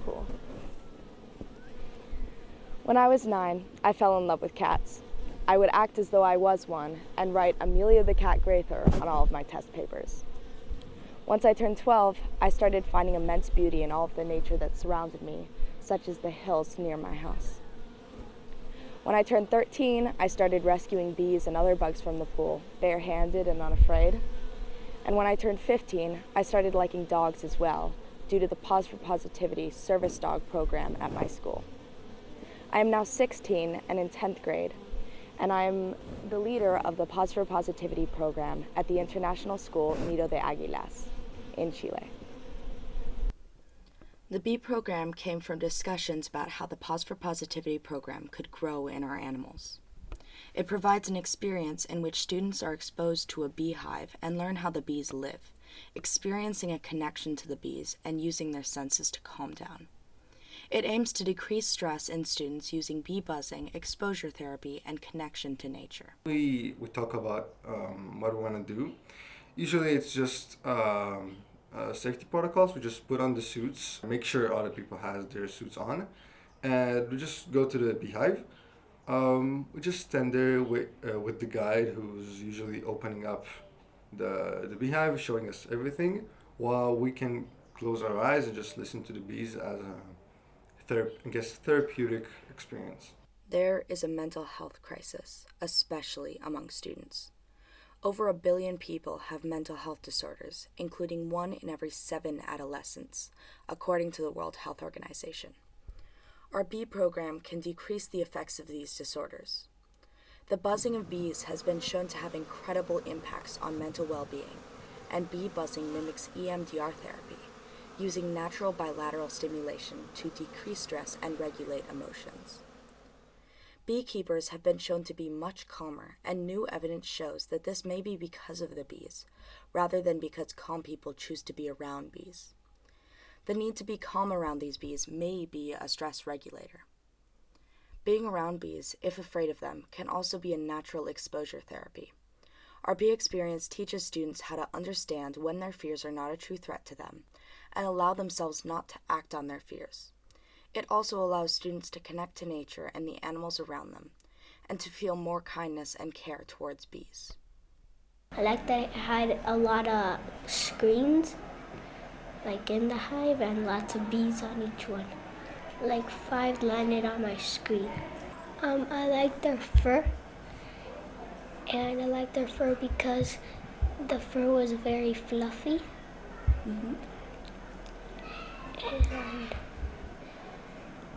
pool. When I was 9, I fell in love with cats. I would act as though I was one and write Amelia the Cat Grather on all of my test papers. Once I turned 12, I started finding immense beauty in all of the nature that surrounded me, such as the hills near my house. When I turned 13, I started rescuing bees and other bugs from the pool, barehanded and unafraid. And when I turned 15, I started liking dogs as well, due to the Pause for Positivity service dog program at my school. I am now 16 and in 10th grade, and I am the leader of the Pause for Positivity program at the international school Nido de Aguilas in Chile. The bee program came from discussions about how the Pause for Positivity program could grow in our animals. It provides an experience in which students are exposed to a beehive and learn how the bees live, experiencing a connection to the bees and using their senses to calm down. It aims to decrease stress in students using bee buzzing, exposure therapy, and connection to nature. We talk about what we want to do. Usually it's just safety protocols. We just put on the suits, make sure other people has their suits on, and we just go to the beehive. We just stand there with the guide who's usually opening up the beehive, showing us everything, while we can close our eyes and just listen to the bees as a therapeutic experience. There is a mental health crisis, especially among students. Over 1 billion people have mental health disorders, including 1 in every 7 adolescents, according to the World Health Organization. Our bee program can decrease the effects of these disorders. The buzzing of bees has been shown to have incredible impacts on mental well-being, and bee buzzing mimics EMDR therapy, using natural bilateral stimulation to decrease stress and regulate emotions. Beekeepers have been shown to be much calmer, and new evidence shows that this may be because of the bees, rather than because calm people choose to be around bees. The need to be calm around these bees may be a stress regulator. Being around bees, if afraid of them, can also be a natural exposure therapy. Our bee experience teaches students how to understand when their fears are not a true threat to them, and allow themselves not to act on their fears. It also allows students to connect to nature and the animals around them, and to feel more kindness and care towards bees. I like that it had a lot of screens, like in the hive, and lots of bees on each one. Like 5 landed on my screen. I like their fur, and I like their fur because the fur was very fluffy.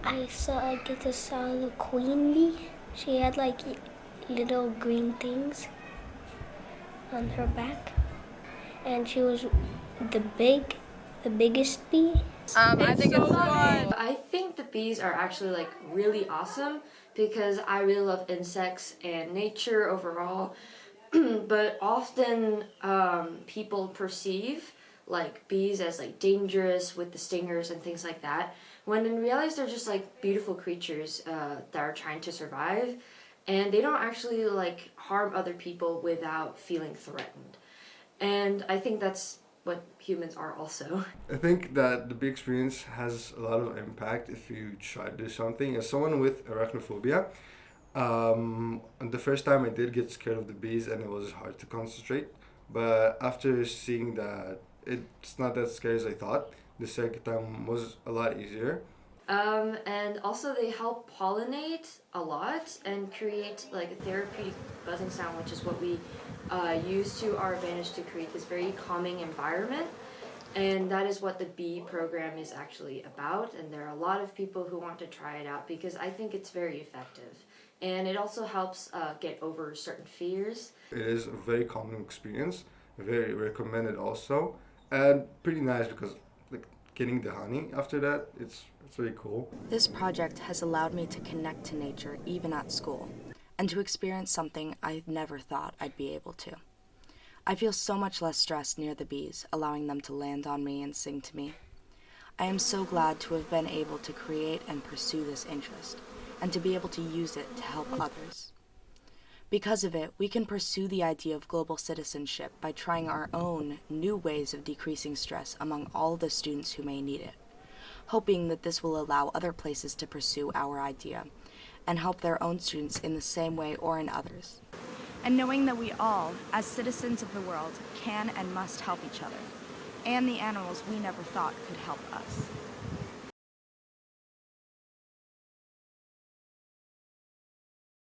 And I get to saw the queen bee. She had like little green things on her back, and she was the biggest bee. I think it's fun. I think the bees are actually like really awesome because I really love insects and nature overall. But often people perceive like bees as like dangerous with the stingers and things like that, when in reality they're just like beautiful creatures that are trying to survive, and they don't actually like harm other people without feeling threatened. And I think that's what humans are also. I think that the bee experience has a lot of impact if you try to do something. As someone with arachnophobia, the first time I did get scared of the bees and it was hard to concentrate. But after seeing that it's not that scary as I thought, the second time was a lot easier. And also they help pollinate a lot and create like a therapeutic buzzing sound, which is what we use to our advantage to create this very calming environment. And that is what the bee program is actually about. And there are a lot of people who want to try it out because I think it's very effective. And it also helps get over certain fears. It is a very calming experience, very recommended also, and pretty nice because like getting the honey after that, it's really cool. This project has allowed me to connect to nature even at school, and to experience something I never thought I'd be able to. I feel so much less stressed near the bees, allowing them to land on me and sing to me. I am so glad to have been able to create and pursue this interest, and to be able to use it to help others. Because of it, we can pursue the idea of global citizenship by trying our own new ways of decreasing stress among all the students who may need it. hoping that this will allow other places to pursue our idea and help their own students in the same way or in others. And knowing that we all, as citizens of the world, can and must help each other, and the animals we never thought could help us.